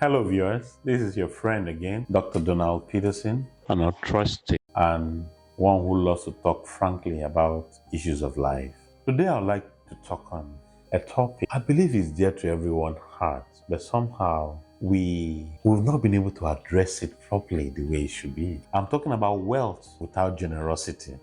Hello, viewers. This is your friend again, Dr. Donald Peterson, an authority and one who loves to talk frankly about issues of life. Today, I'd like to talk on a topic I believe is dear to everyone's heart, but somehow we've not been able to address it properly the way it should be. I'm talking about wealth without generosity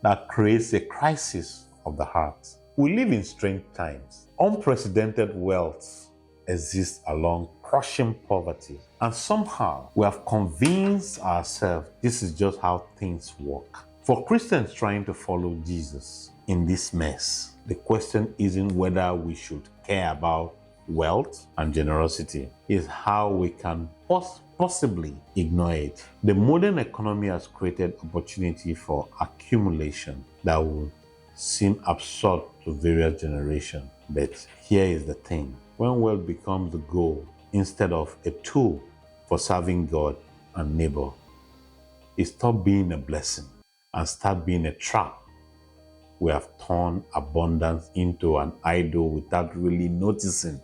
that creates a crisis of the heart. We live in strange times. Unprecedented wealth exists along crushing poverty. And somehow we have convinced ourselves this is just how things work. For Christians trying to follow Jesus in this mess, the question isn't whether we should care about wealth and generosity, is how we can possibly ignore it. The modern economy has created opportunity for accumulation that would seem absurd to various generations. But here is the thing. When wealth becomes the goal instead of a tool for serving God and neighbor, it stops being a blessing and starts being a trap. We have turned abundance into an idol without really noticing.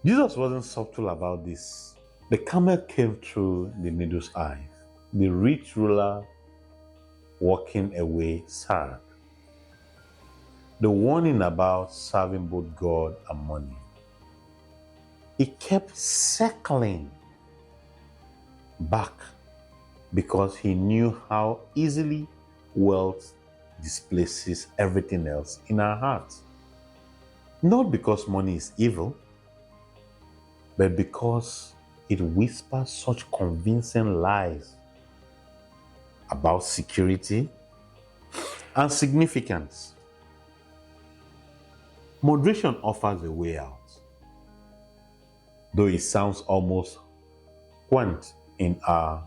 Jesus wasn't subtle about this. The camel came through the needle's eye. The rich ruler walking away sad. The warning about serving both God and money. He kept circling back because he knew how easily wealth displaces everything else in our hearts. Not because money is evil, but because it whispers such convincing lies about security and significance. Moderation offers a way out. Though it sounds almost quaint in our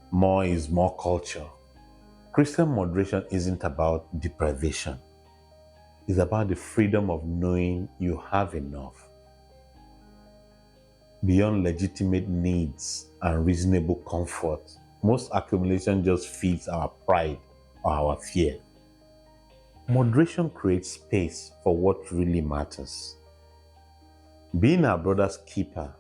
more is more culture, Christian moderation isn't about deprivation. It's about the freedom of knowing you have enough beyond legitimate needs and reasonable comfort. Most accumulation just feeds our pride or our fear. Moderation creates space for what really matters. Being our brother's keeper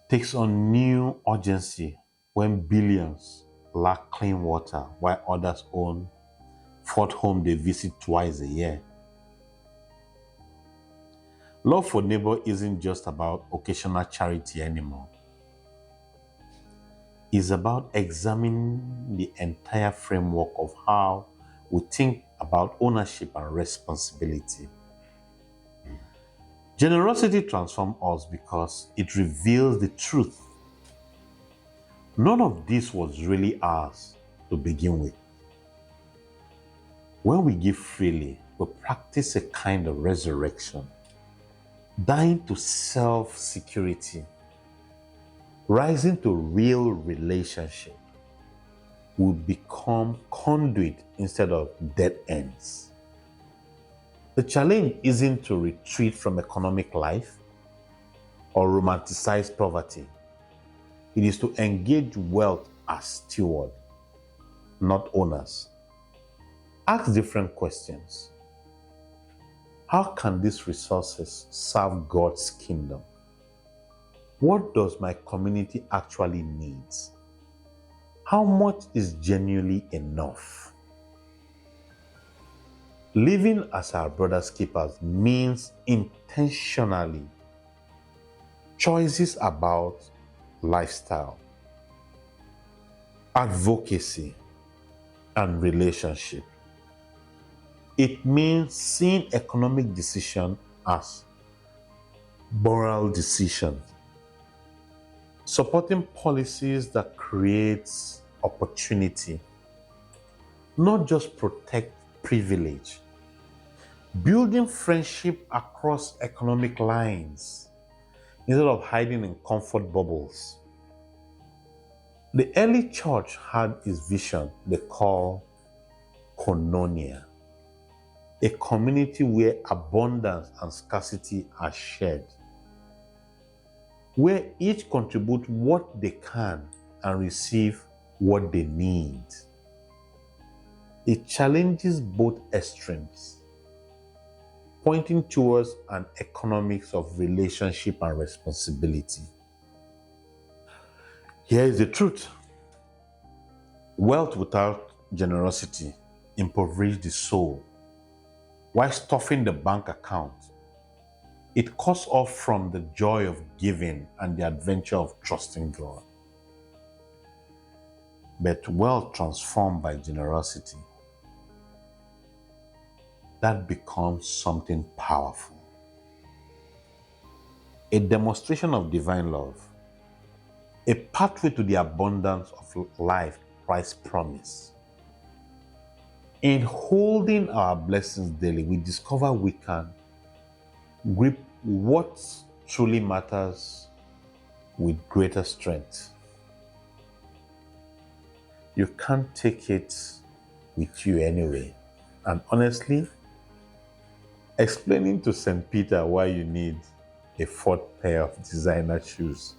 takes on new urgency when billions lack clean water while others own fourth home they visit twice a year. Love for neighbor isn't just about occasional charity anymore. It's about examining the entire framework of how we think about ownership and responsibility. Generosity transforms us because it reveals the truth. None of this was really ours to begin with. When we give freely, we practice a kind of resurrection, dying to self-security, rising to real relationship. We become conduit instead of dead ends. The challenge isn't to retreat from economic life or romanticize poverty. It is to engage wealth as steward, not owners. Ask different questions. How can these resources serve God's kingdom? What does my community actually need? How much is genuinely enough? Living as our brother's keepers means intentionally choices about lifestyle, advocacy, and relationship. It means seeing economic decisions as moral decisions, supporting policies that create opportunity, not just protect privilege, building friendship across economic lines instead of hiding in comfort bubbles. The early church had its vision they call koinonia, a community where abundance and scarcity are shared, where each contributes what they can and receive what they need. It challenges both extremes. pointing towards an economics of relationship and responsibility. Here is the truth. Wealth without generosity impoverishes the soul. While stuffing the bank account, it cuts off from the joy of giving and the adventure of trusting God. But wealth transformed by generosity, that becomes something powerful. A demonstration of divine love, a pathway to the abundance of life Christ promised. In holding our blessings daily, we discover we can grip what truly matters with greater strength. You can't take it with you anyway. And honestly, explaining to St. Peter why you need a fourth pair of designer shoes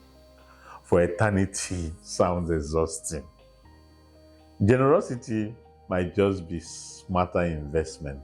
for eternity sounds exhausting. Generosity might just be smarter investment.